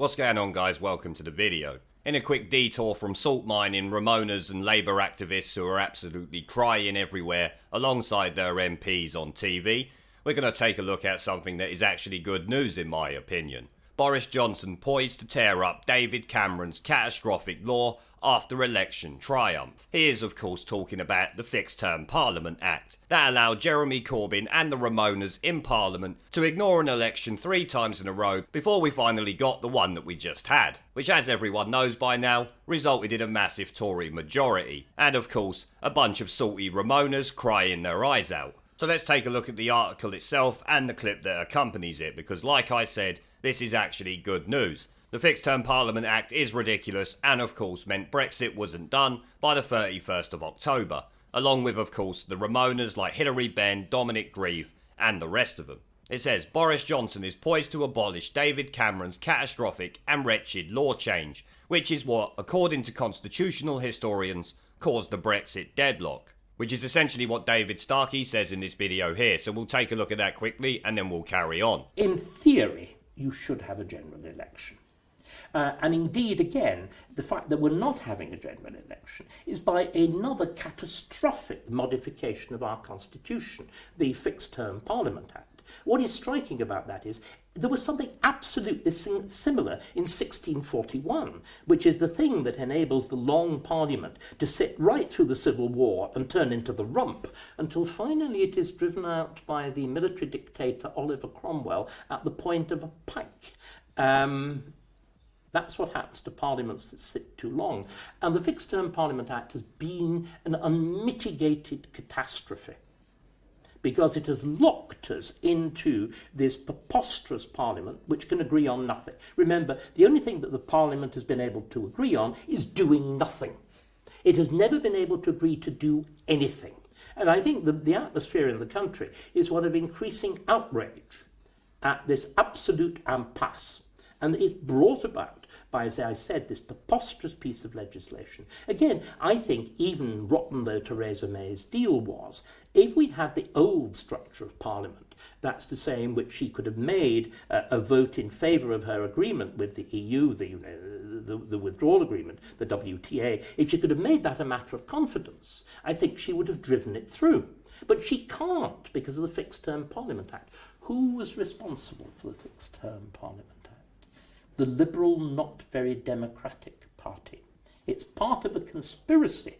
What's going on, guys? Welcome to the video. In a quick detour from salt mining Remoaners and Labour activists who are absolutely crying everywhere alongside their MPs on TV, we're going to take a look at something that is actually good news in my opinion. Boris Johnson poised to tear up David Cameron's catastrophic law after election triumph. He is of course talking about the Fixed Term Parliament Act that allowed Jeremy Corbyn and the Remoaners in Parliament to ignore an election 3 times in a row before we finally got the one that we just had, which, as everyone knows by now, resulted in a massive Tory majority, and of course a bunch of salty Remoaners crying their eyes out. So let's take a look at the article itself and the clip that accompanies it, because like I said, this is actually good news. The Fixed Term Parliament Act is ridiculous and of course meant Brexit wasn't done by the 31st of October, along with of course the Remoaners like Hilary Benn, Dominic Grieve and the rest of them. It says Boris Johnson is poised to abolish David Cameron's catastrophic and wretched law change, which is what, according to constitutional historians, caused the Brexit deadlock. Which is essentially what David Starkey says in this video here, so we'll take a look at that quickly and then we'll carry on. In theory, you should have a general election. And indeed, again, the fact that we're not having a general election is by another catastrophic modification of our constitution, the Fixed Term Parliament Act. What is striking about that is there was something absolutely similar in 1641, which is the thing that enables the Long Parliament to sit right through the Civil War and turn into the rump, until finally it is driven out by the military dictator Oliver Cromwell at the point of a pike. That's what happens to parliaments that sit too long. And the Fixed Term Parliament Act has been an unmitigated catastrophe, because it has locked us into this preposterous parliament which can agree on nothing. Remember, the only thing that the parliament has been able to agree on is doing nothing. It has never been able to agree to do anything. And I think the atmosphere in the country is one of increasing outrage at this absolute impasse. And it's brought about by, as I said, this preposterous piece of legislation. Again, I think, even rotten though Theresa May's deal was, if we'd had the old structure of Parliament, that's to say in which she could have made a vote in favour of her agreement with the EU, the withdrawal agreement, the WTA, if she could have made that a matter of confidence, I think she would have driven it through. But she can't because of the Fixed Term Parliament Act. Who was responsible for the Fixed Term Parliament Act? The Liberal, not very democratic party. It's part of a conspiracy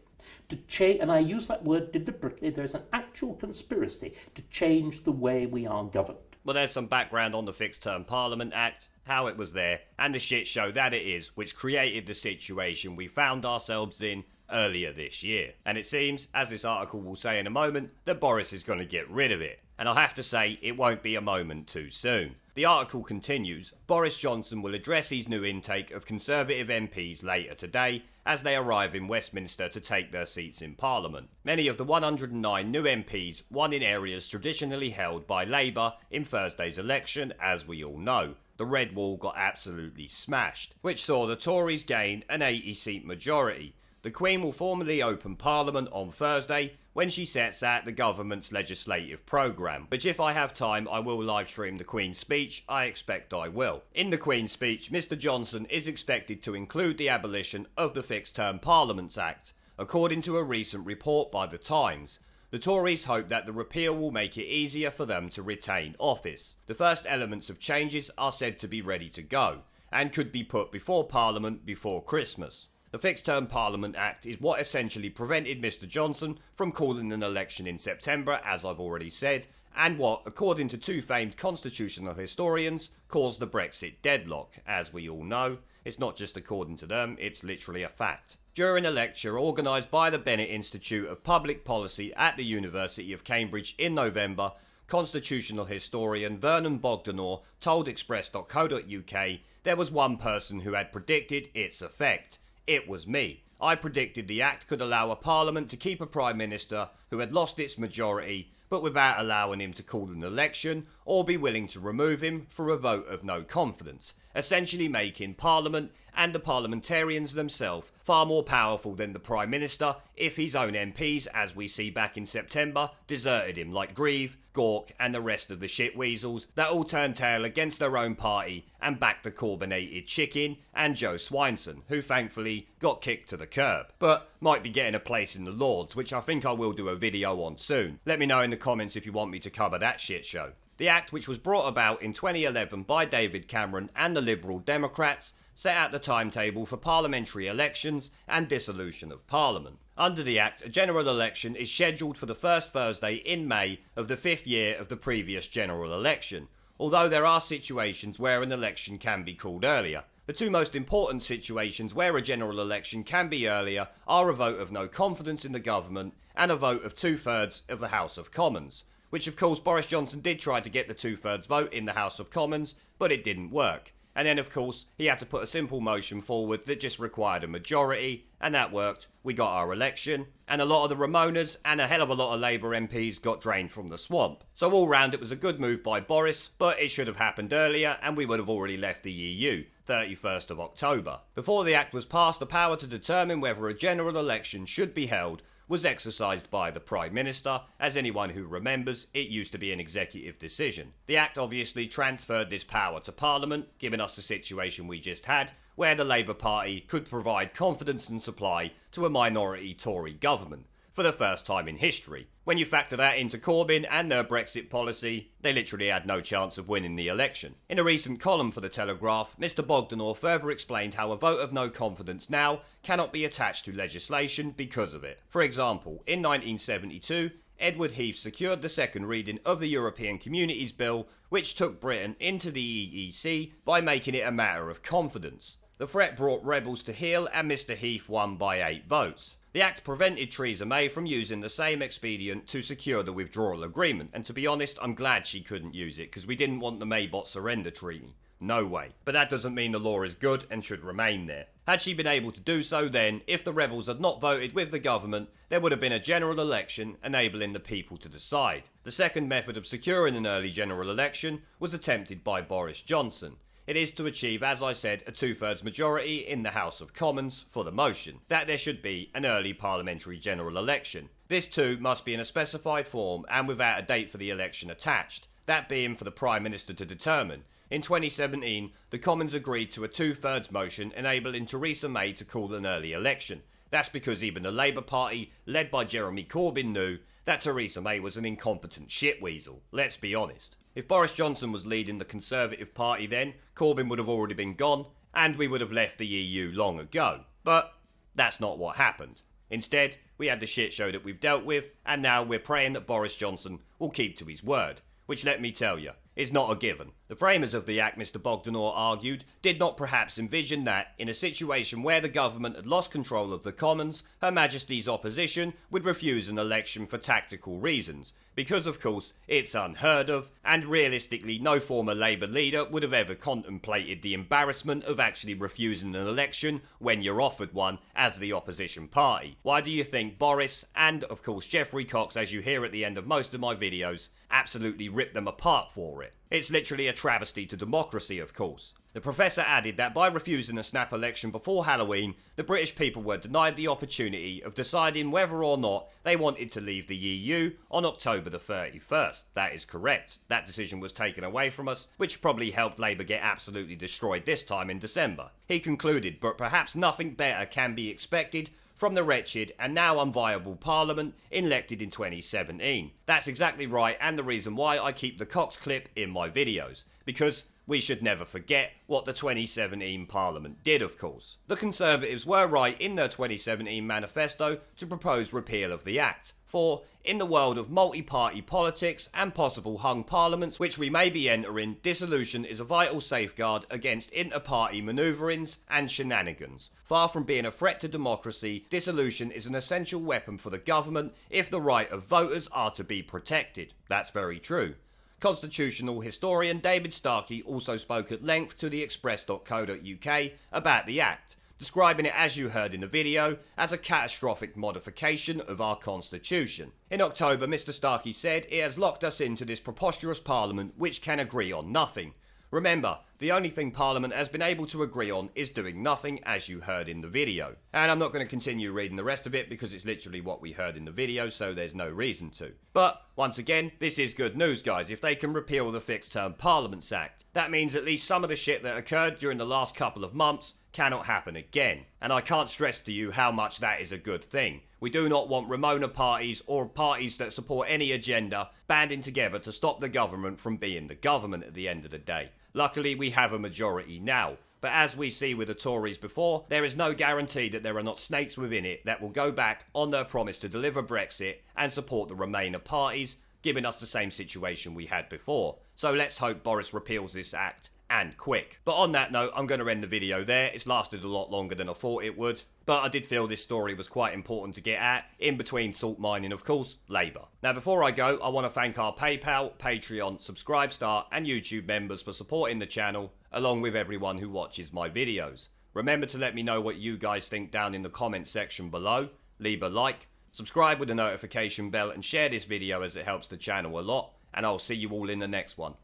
to change, and I use that word deliberately, there's an actual conspiracy to change the way we are governed. Well, there's some background on the Fixed Term Parliament Act, how it was there, and the shit show that it is, which created the situation we found ourselves in earlier this year. And it seems, as this article will say in a moment, that Boris is going to get rid of it. And I'll have to say, it won't be a moment too soon. The article continues, Boris Johnson will address his new intake of Conservative MPs later today as they arrive in Westminster to take their seats in Parliament. Many of the 109 new MPs won in areas traditionally held by Labour in Thursday's election, as we all know. The Red Wall got absolutely smashed, which saw the Tories gain an 80-seat majority. The Queen will formally open Parliament on Thursday when she sets out the government's legislative programme, which if I have time I will live stream the Queen's speech. I expect I will. In the Queen's speech, Mr Johnson is expected to include the abolition of the Fixed Term Parliaments Act, according to a recent report by The Times. The Tories hope that the repeal will make it easier for them to retain office. The first elements of changes are said to be ready to go, and could be put before Parliament before Christmas. The Fixed Term Parliament Act is what essentially prevented Mr Johnson from calling an election in September, as I've already said, and what, according to 2 famed constitutional historians, caused the Brexit deadlock. As we all know, it's not just according to them, it's literally a fact. During a lecture organised by the Bennett Institute of Public Policy at the University of Cambridge in November, constitutional historian Vernon Bogdanor told Express.co.uk there was one person who had predicted its effect. It was me. I predicted the Act could allow a Parliament to keep a Prime Minister who had lost its majority, but without allowing him to call an election or be willing to remove him for a vote of no confidence, essentially making Parliament and the parliamentarians themselves far more powerful than the Prime Minister if his own MPs, as we see back in September, deserted him like Grieve, Gawke and the rest of the shitweasels that all turned tail against their own party and backed the Corbynated Chicken and Joe Swinson, who thankfully got kicked to the curb, but might be getting a place in the Lords, which I think I will do a video on soon. Let me know in the comments if you want me to cover that shit show. The Act, which was brought about in 2011 by David Cameron and the Liberal Democrats, set out the timetable for parliamentary elections and dissolution of Parliament. Under the Act, a general election is scheduled for the first Thursday in May of the 5th year of the previous general election, although there are situations where an election can be called earlier. The two most important situations where a general election can be earlier are a vote of no confidence in the government and a vote of 2/3 of the House of Commons, which of course Boris Johnson did try to get the 2/3 vote in the House of Commons, but it didn't work. And then, of course, he had to put a simple motion forward that just required a majority, and that worked. We got our election, and a lot of the Remoaners and a hell of a lot of Labour MPs got drained from the swamp. So all round, it was a good move by Boris, but it should have happened earlier, and we would have already left the EU, 31st of October. Before the Act was passed, the power to determine whether a general election should be held was exercised by the Prime Minister. As anyone who remembers, it used to be an executive decision. The Act obviously transferred this power to Parliament, giving us the situation we just had, where the Labour Party could provide confidence and supply to a minority Tory government, for the first time in history. When you factor that into Corbyn and their Brexit policy, they literally had no chance of winning the election. In a recent column for The Telegraph, Mr Bogdanor further explained how a vote of no confidence now cannot be attached to legislation because of it. For example, in 1972, Edward Heath secured the second reading of the European Communities Bill, which took Britain into the EEC by making it a matter of confidence. The threat brought rebels to heel and Mr Heath won by 8 votes. The Act prevented Theresa May from using the same expedient to secure the withdrawal agreement, and to be honest, I'm glad she couldn't use it, because we didn't want the Maybot surrender treaty. No way. But that doesn't mean the law is good and should remain there. Had she been able to do so then, if the rebels had not voted with the government, there would have been a general election enabling the people to decide. The second method of securing an early general election was attempted by Boris Johnson. It is to achieve, as I said, a 2/3 majority in the House of Commons for the motion that there should be an early parliamentary general election. This too must be in a specified form and without a date for the election attached, that being for the Prime Minister to determine. In 2017, the Commons agreed to a 2/3 motion enabling Theresa May to call an early election. That's because even the Labour Party, led by Jeremy Corbyn, knew that Theresa May was an incompetent shitweasel. Let's be honest. If Boris Johnson was leading the Conservative Party then, Corbyn would have already been gone, and we would have left the EU long ago. But that's not what happened. Instead, we had the shit show that we've dealt with, and now we're praying that Boris Johnson will keep to his word, which, let me tell you, is not a given. The framers of the Act, Mr Bogdanor argued, did not perhaps envision that, in a situation where the government had lost control of the Commons, Her Majesty's opposition would refuse an election for tactical reasons, because of course it's unheard of, and realistically no former Labour leader would have ever contemplated the embarrassment of actually refusing an election when you're offered one as the opposition party. Why do you think Boris, and of course Geoffrey Cox, as you hear at the end of most of my videos, absolutely ripped them apart for it? It's literally a travesty to democracy, of course. The professor added that by refusing a snap election before Halloween, the British people were denied the opportunity of deciding whether or not they wanted to leave the EU on October the 31st. That is correct. That decision was taken away from us, which probably helped Labour get absolutely destroyed this time in December. He concluded, but perhaps nothing better can be expected from the wretched and now unviable Parliament elected in 2017. That's exactly right, and the reason why I keep the Cox clip in my videos. Because we should never forget what the 2017 Parliament did, of course. The Conservatives were right in their 2017 manifesto to propose repeal of the Act. For, in the world of multi-party politics and possible hung parliaments which we may be entering, dissolution is a vital safeguard against inter-party manoeuvrings and shenanigans. Far from being a threat to democracy, dissolution is an essential weapon for the government if the right of voters are to be protected. That's very true. Constitutional historian David Starkey also spoke at length to the express.co.uk about the Act, describing it, as you heard in the video, as a catastrophic modification of our constitution. In October, Mr Starkey said it has locked us into this preposterous parliament which can agree on nothing. Remember, the only thing Parliament has been able to agree on is doing nothing, as you heard in the video. And I'm not going to continue reading the rest of it because it's literally what we heard in the video, so there's no reason to. But, once again, this is good news, guys. If they can repeal the Fixed Term Parliaments Act, that means at least some of the shit that occurred during the last couple of months cannot happen again. And I can't stress to you how much that is a good thing. We do not want Remona parties or parties that support any agenda banding together to stop the government from being the government at the end of the day. Luckily, we have a majority now. But as we see with the Tories before, there is no guarantee that there are not snakes within it that will go back on their promise to deliver Brexit and support the Remainer parties, giving us the same situation we had before. So let's hope Boris repeals this act, and quick. But on that note, I'm going to end the video there. It's lasted a lot longer than I thought it would. But I did feel this story was quite important to get at, in between salt mining, of course, Labour. Now, before I go, I want to thank our PayPal, Patreon, Subscribestar and YouTube members for supporting the channel, along with everyone who watches my videos. Remember to let me know what you guys think down in the comment section below. Leave a like, subscribe with the notification bell and share this video as it helps the channel a lot. And I'll see you all in the next one.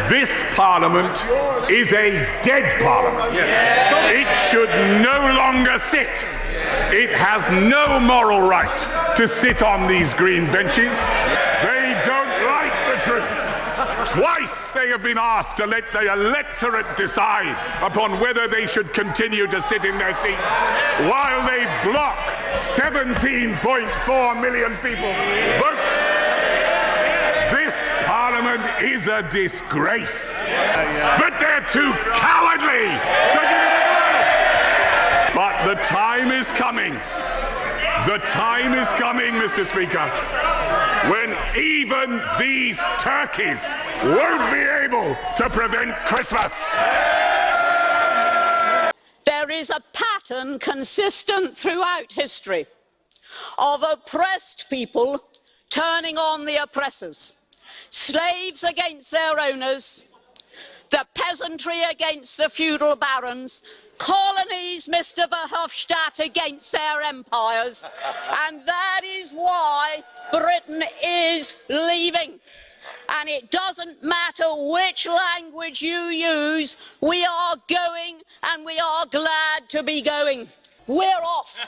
This Parliament is a dead Parliament. It should no longer sit. It has no moral right to sit on these green benches. They don't like the truth. Twice they have been asked to let the electorate decide upon whether they should continue to sit in their seats, while they block 17.4 million people's votes. Parliament is a disgrace, but they're too cowardly to give it a go. But the time is coming. The time is coming, Mr. Speaker, when even these turkeys won't be able to prevent Christmas. There is a pattern consistent throughout history of oppressed people turning on the oppressors. Slaves against their owners, the peasantry against the feudal barons, colonies, Mr. Verhofstadt, against their empires. And that is why Britain is leaving. And it doesn't matter which language you use, we are going, and we are glad to be going. We're off.